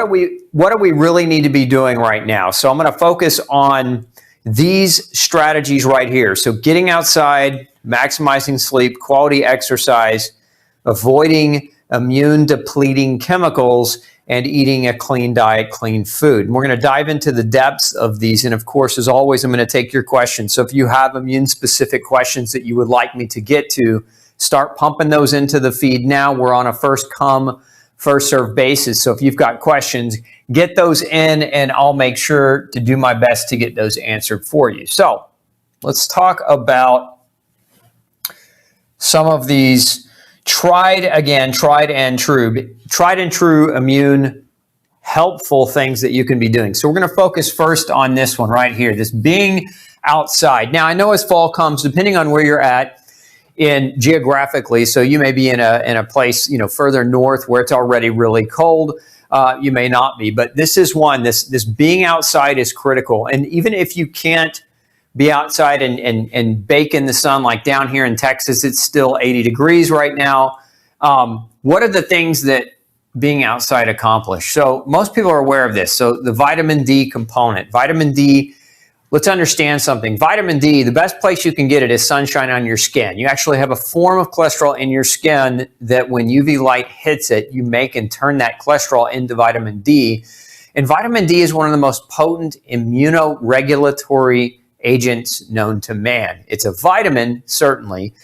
what do we really need to be doing right now? So I'm going to focus on these strategies right here. So getting outside, maximizing sleep, quality exercise, avoiding immune depleting chemicals, and eating a clean diet, clean food. And we're going to dive into the depths of these. And of course, as always, I'm going to take your questions. So if you have immune specific questions that you would like me to get to, start pumping those into the feed now. We're on a first come, first serve basis. So if you've got questions, get those in and I'll make sure to do my best to get those answered for you. So let's talk about some of these tried and true immune helpful things that you can be doing. So we're going to focus first on this one right here, this being outside. Now I know as fall comes, depending on where you're at in geographically, so you may be in a place, further north where it's already really cold. You may not be, but this is one, this being outside is critical. And even if you can't be outside and bake in the sun, like down here in Texas, it's still 80 degrees right now. What are the things that being outside accomplish? So most people are aware of this. So the vitamin D component, vitamin D, let's understand something. Vitamin D, the best place you can get it is sunshine on your skin. You actually have a form of cholesterol in your skin that when UV light hits it, you make and turn that cholesterol into vitamin D. And vitamin D is one of the most potent immunoregulatory agents known to man. It's a vitamin, certainly.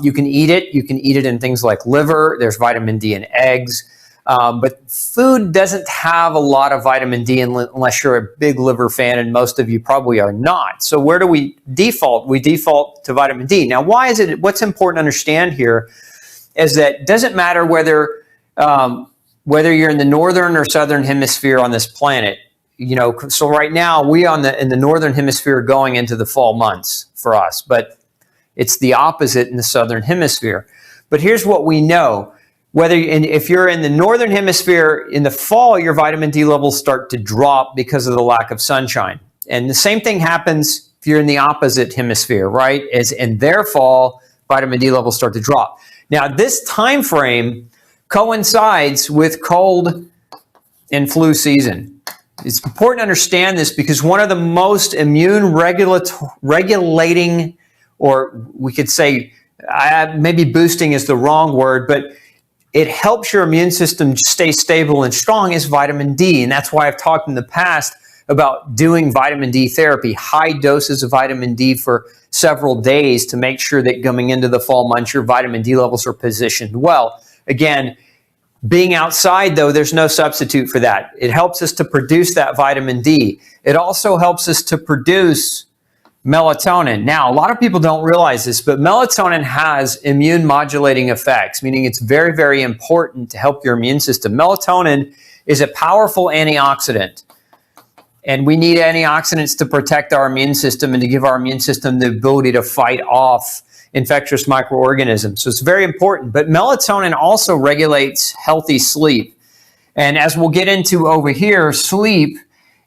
You can eat it. You can eat it in things like liver. There's vitamin D in eggs. But food doesn't have a lot of vitamin D unless you're a big liver fan, and most of you probably are not. So where do we default? We default to vitamin D. Now, why is it? What's important to understand here is that it doesn't matter whether you're in the northern or southern hemisphere on this planet. So right now we in the northern hemisphere going into the fall months for us, but it's the opposite in the southern hemisphere. But here's what we know. If you're in the northern hemisphere in the fall, your vitamin D levels start to drop because of the lack of sunshine. And the same thing happens if you're in the opposite hemisphere, right? In their fall, vitamin D levels start to drop. Now, this time frame coincides with cold and flu season. It's important to understand this because one of the most immune regulating, or we could say, maybe boosting is the wrong word, but it helps your immune system stay stable and strong is vitamin D. And that's why I've talked in the past about doing vitamin D therapy, high doses of vitamin D for several days to make sure that coming into the fall months, your vitamin D levels are positioned well. Again, being outside, though, there's no substitute for that. It helps us to produce that vitamin D. It also helps us to produce melatonin. Now, a lot of people don't realize this, but melatonin has immune modulating effects, meaning it's very, very important to help your immune system. Melatonin is a powerful antioxidant, and we need antioxidants to protect our immune system and to give our immune system the ability to fight off infectious microorganisms. So it's very important. But melatonin also regulates healthy sleep. And as we'll get into over here, sleep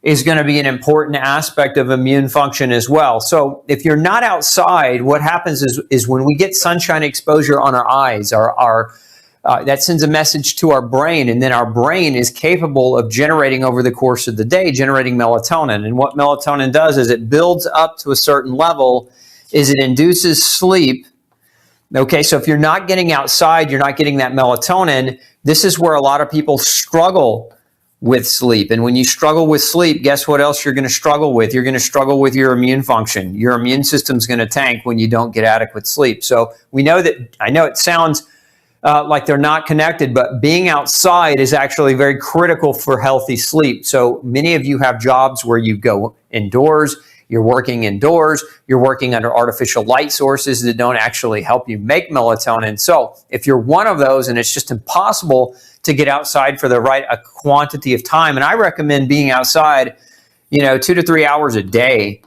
is going to be an important aspect of immune function as well. So if you're not outside, what happens is when we get sunshine exposure on our eyes, that sends a message to our brain, and then our brain is capable of generating over the course of the day, generating melatonin. And what melatonin does is it builds up to a certain level, is it induces sleep. Okay, so if you're not getting outside, you're not getting that melatonin. This is where a lot of people struggle with sleep. And when you struggle with sleep, guess what else you're going to struggle with? You're going to struggle with your immune function. Your immune system's going to tank when you don't get adequate sleep. So we know that, I know it sounds like they're not connected, but being outside is actually very critical for healthy sleep. So many of you have jobs where you go indoors, you're working indoors, you're working under artificial light sources that don't actually help you make melatonin. So if you're one of those and it's just impossible to get outside for the right quantity of time, and I recommend being outside, 2 to 3 hours a day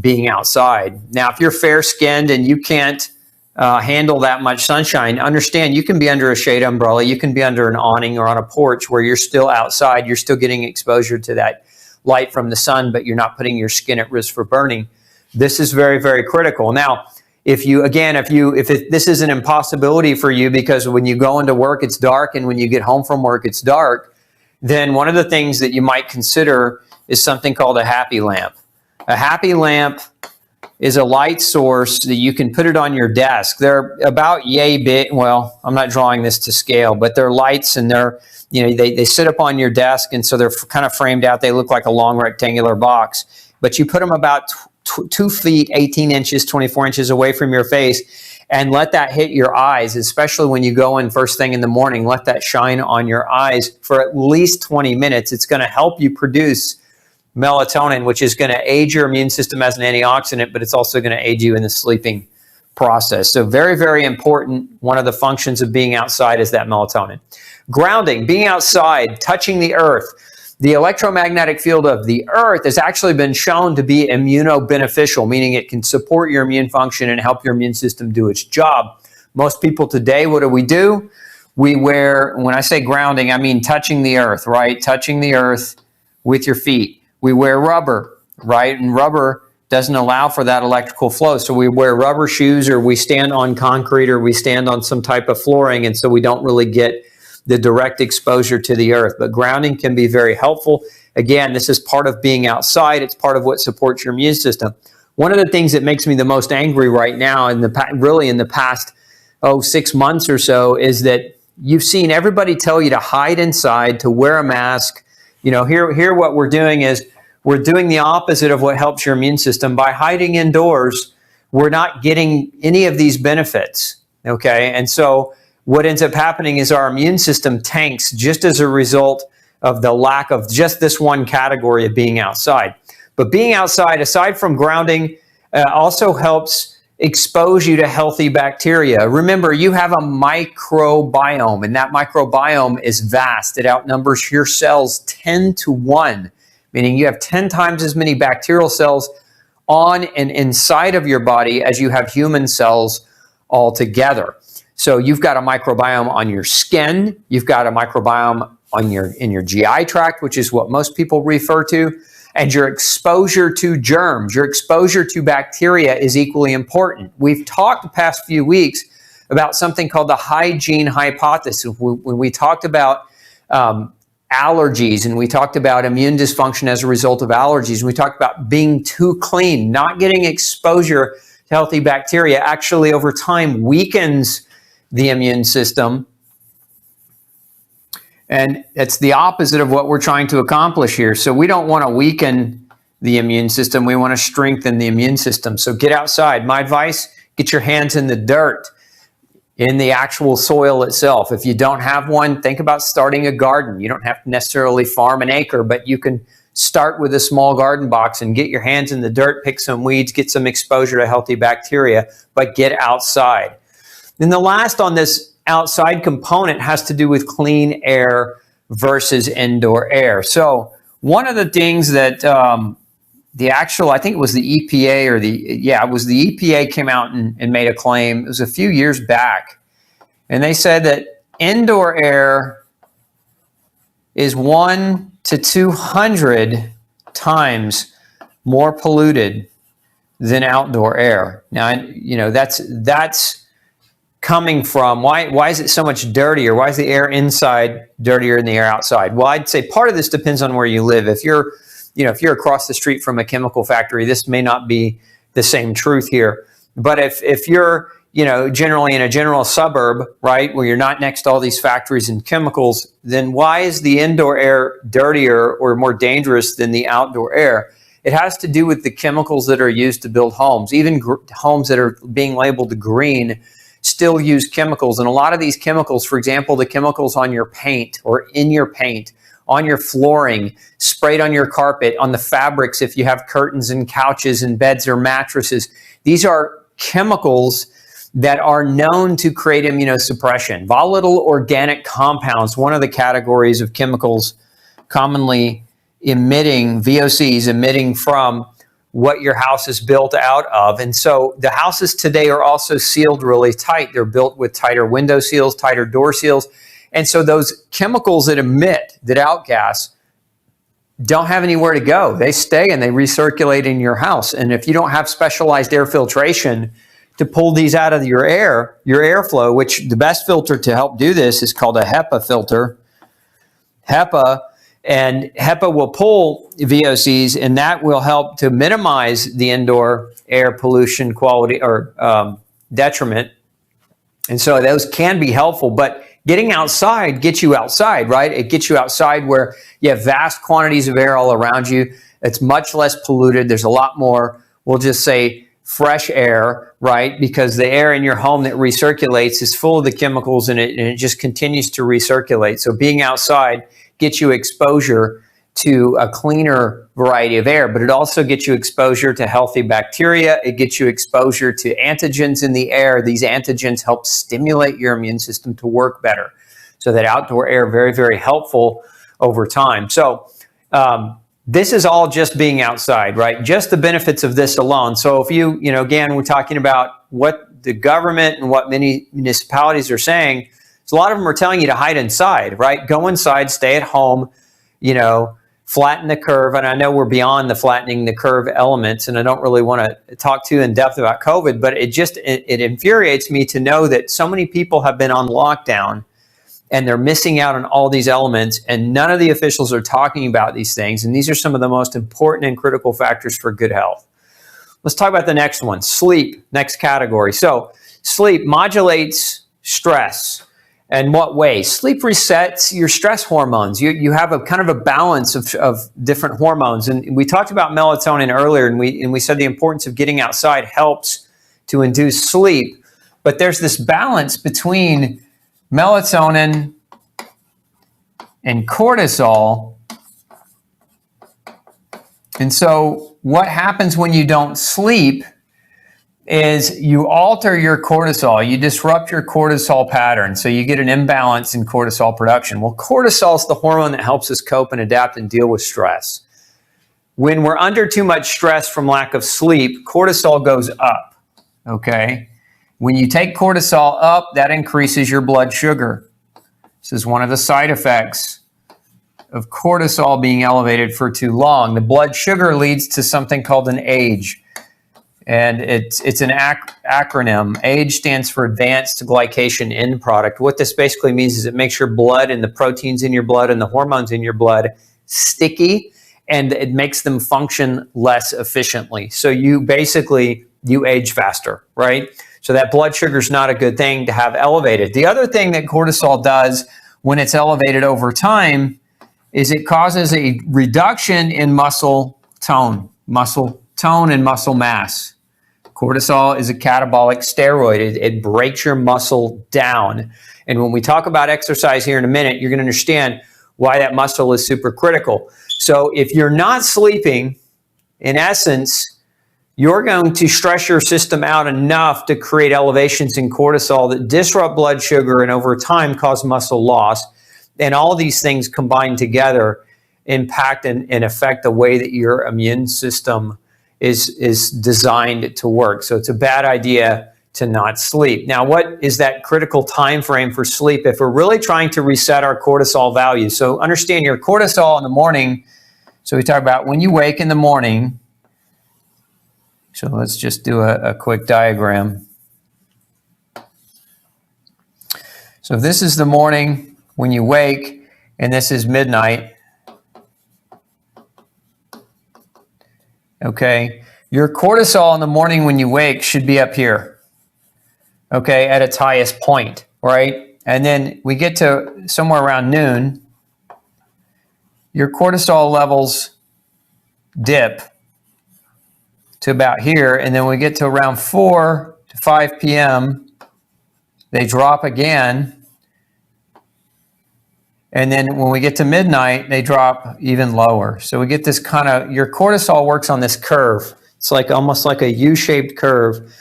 being outside. Now, if you're fair-skinned and you can't handle that much sunshine, understand you can be under a shade umbrella, you can be under an awning or on a porch where you're still outside, you're still getting exposure to that light from the sun, but you're not putting your skin at risk for burning. This is very, very critical. Now, if this is an impossibility for you because when you go into work, it's dark, and when you get home from work, it's dark, then one of the things that you might consider is something called a happy lamp. A happy lamp is a light source that you can put it on your desk. They're about yay big. Well, I'm not drawing this to scale, but they're lights, and they sit up on your desk, and so they're kind of framed out. They look like a long rectangular box, but you put them about 2 feet, 18 inches, 24 inches away from your face, and let that hit your eyes, especially when you go in first thing in the morning. Let that shine on your eyes for at least 20 minutes. It's going to help you produce melatonin, which is going to aid your immune system as an antioxidant, but it's also going to aid you in the sleeping process. So very, very important. One of the functions of being outside is that melatonin. Grounding, being outside, touching the earth. The electromagnetic field of the earth has actually been shown to be immunobeneficial, meaning it can support your immune function and help your immune system do its job. Most people today, what do? We wear, when I say grounding, I mean touching the earth, right? Touching the earth with your feet. We wear rubber, right? And rubber doesn't allow for that electrical flow. So we wear rubber shoes, or we stand on concrete, or we stand on some type of flooring, and so we don't really get the direct exposure to the earth. But grounding can be very helpful. Again, this is part of being outside. It's part of what supports your immune system. One of the things that makes me the most angry right now, in the past 6 months or so, is that you've seen everybody tell you to hide inside, to wear a mask. Here what we're doing is we're doing the opposite of what helps your immune system. By hiding indoors, we're not getting any of these benefits, okay? And so what ends up happening is our immune system tanks just as a result of the lack of just this one category of being outside. But being outside, aside from grounding, also helps expose you to healthy bacteria. Remember, you have a microbiome, and that microbiome is vast. It outnumbers your cells 10 to 1, meaning you have 10 times as many bacterial cells on and inside of your body as you have human cells altogether. So you've got a microbiome on your skin, you've got a microbiome in your GI tract, which is what most people refer to, and your exposure to germs, your exposure to bacteria is equally important. We've talked the past few weeks about something called the hygiene hypothesis. When we talked about allergies, and we talked about immune dysfunction as a result of allergies, and we talked about being too clean, not getting exposure to healthy bacteria actually over time weakens the immune system. And it's the opposite of what we're trying to accomplish here. So we don't want to weaken the immune system. We want to strengthen the immune system. So get outside. My advice, get your hands in the dirt, in the actual soil itself. If you don't have one, think about starting a garden. You don't have to necessarily farm an acre, but you can start with a small garden box and get your hands in the dirt, pick some weeds, get some exposure to healthy bacteria, but get outside. Then the last on this outside component has to do with clean air versus indoor air. So one of the things that I think it was the EPA it was the EPA came out and made a claim. It was a few years back. And they said that indoor air is 1 to 200 times more polluted than outdoor air. Now, that's coming from, why is it so much dirtier? Why is the air inside dirtier than the air outside? Well, I'd say part of this depends on where you live. If you're across the street from a chemical factory, this may not be the same truth here. But if you're, generally in a general suburb, right, where you're not next to all these factories and chemicals, then why is the indoor air dirtier or more dangerous than the outdoor air? It has to do with the chemicals that are used to build homes. Even homes that are being labeled green still use chemicals. And a lot of these chemicals, for example, the chemicals on your paint or in your paint, on your flooring, sprayed on your carpet, on the fabrics if you have curtains and couches and beds or mattresses, these are chemicals that are known to create immunosuppression. Volatile organic compounds, one of the categories of chemicals commonly VOCs emitting from what your house is built out of. And so the houses today are also sealed really tight. They're built with tighter window seals, tighter door seals. And so those chemicals that outgas, don't have anywhere to go. They stay and they recirculate in your house. And if you don't have specialized air filtration to pull these out of your airflow, which the best filter to help do this is called a HEPA filter. HEPA And HEPA will pull VOCs, and that will help to minimize the indoor air pollution quality or detriment. And so those can be helpful, but getting outside gets you outside, right? It gets you outside where you have vast quantities of air all around you. It's much less polluted. There's a lot more, we'll just say, fresh air, right? Because the air in your home that recirculates is full of the chemicals in it, and it just continues to recirculate. So being outside gets you exposure to a cleaner variety of air, but it also gets you exposure to healthy bacteria. It gets you exposure to antigens in the air. These antigens help stimulate your immune system to work better. So that outdoor air, very, very helpful over time. So this is all just being outside, right? Just the benefits of this alone. So if you again, we're talking about what the government and what many municipalities are saying. So a lot of them are telling you to hide inside, right? Go inside, stay at home, flatten the curve. And I know we're beyond the flattening the curve elements, and I don't really want to talk too in depth about COVID, but it infuriates me to know that so many people have been on lockdown and they're missing out on all these elements, and none of the officials are talking about these things. And these are some of the most important and critical factors for good health. Let's talk about the next one, sleep, next category. So sleep modulates stress. And what way? Sleep resets your stress hormones. You have a kind of a balance of different hormones. And we talked about melatonin earlier, and we said the importance of getting outside helps to induce sleep. But there's this balance between melatonin and cortisol. And so what happens when you don't sleep is you alter your cortisol. You disrupt your cortisol pattern. So you get an imbalance in cortisol production. Well, cortisol is the hormone that helps us cope and adapt and deal with stress. When we're under too much stress from lack of sleep, cortisol goes up, okay? When you take cortisol up, that increases your blood sugar. This is one of the side effects of cortisol being elevated for too long. The blood sugar leads to something called an AGE. And it's an acronym. AGE stands for Advanced Glycation End Product. What this basically means is it makes your blood and the proteins in your blood and the hormones in your blood sticky, and it makes them function less efficiently. So you age faster, right? So that blood sugar is not a good thing to have elevated. The other thing that cortisol does when it's elevated over time is it causes a reduction in muscle tone and muscle mass. Cortisol is a catabolic steroid. It breaks your muscle down. And when we talk about exercise here in a minute, you're going to understand why that muscle is super critical. So if you're not sleeping, in essence, you're going to stress your system out enough to create elevations in cortisol that disrupt blood sugar and over time cause muscle loss. And all of these things combined together impact and affect the way that your immune system is designed to work. So it's a bad idea to not sleep. Now, what is that critical time frame for sleep if we're really trying to reset our cortisol values? So understand your cortisol in the morning. So we talk about when you wake in the morning. So let's just do a quick diagram. So this is the morning when you wake, and this is midnight. Okay, your cortisol in the morning when you wake should be up here, okay, at its highest point, right? And then we get to somewhere around noon, your cortisol levels dip to about here, and then we get to around 4 to 5 p.m., they drop again. And then when we get to midnight, they drop even lower. So we get this kind of, your cortisol works on this curve. It's like almost like a U-shaped curve.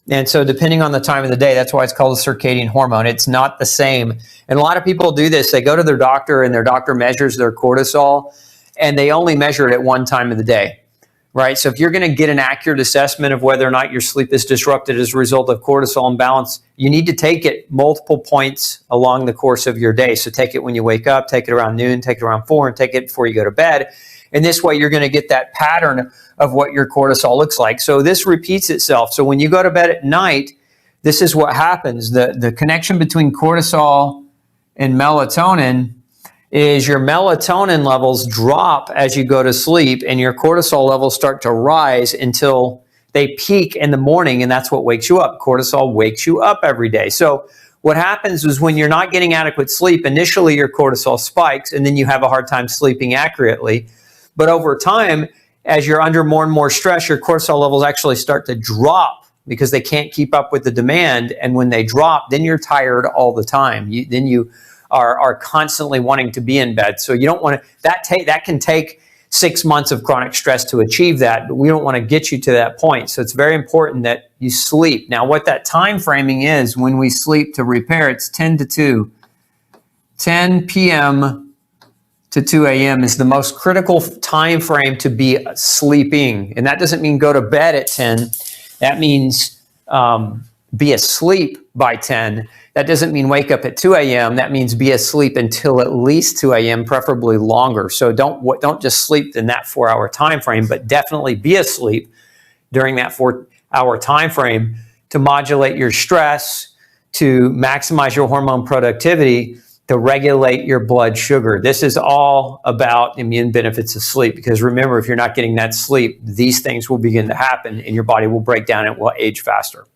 And so depending on the time of the day, that's why it's called a circadian hormone. It's not the same. And a lot of people do this. They go to their doctor and their doctor measures their cortisol, and they only measure it at one time of the day, right? So if you're going to get an accurate assessment of whether or not your sleep is disrupted as a result of cortisol imbalance, you need to take it multiple points along the course of your day. So take it when you wake up, take it around noon, take it around 4, and take it before you go to bed. And this way you're going to get that pattern of what your cortisol looks like. So this repeats itself. So when you go to bed at night, this is what happens. The connection between cortisol and melatonin is your melatonin levels drop as you go to sleep and your cortisol levels start to rise until they peak in the morning, and that's what wakes you up. Cortisol wakes you up every day. So what happens is when you're not getting adequate sleep, initially your cortisol spikes and then you have a hard time sleeping accurately. But over time, as you're under more and more stress, your cortisol levels actually start to drop because they can't keep up with the demand. And when they drop, then you're tired all the time. Then you are constantly wanting to be in bed. So you don't want to, that can take 6 months of chronic stress to achieve that, but we don't want to get you to that point. So it's very important that you sleep. Now, what that time framing is when we sleep to repair, it's 10 to 2. 10 p.m. to 2 a.m. is the most critical time frame to be sleeping. And that doesn't mean go to bed at 10. That means be asleep by 10. That doesn't mean wake up at 2 a.m. That means be asleep until at least 2 a.m., preferably longer. So don't just sleep in that 4-hour time frame, but definitely be asleep during that 4-hour time frame to modulate your stress, to maximize your hormone productivity, to regulate your blood sugar. This is all about immune benefits of sleep, because remember, if you're not getting that sleep, these things will begin to happen and your body will break down and it will age faster.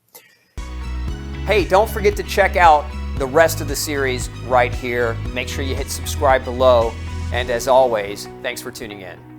Hey, don't forget to check out the rest of the series right here. Make sure you hit subscribe below. And as always, thanks for tuning in.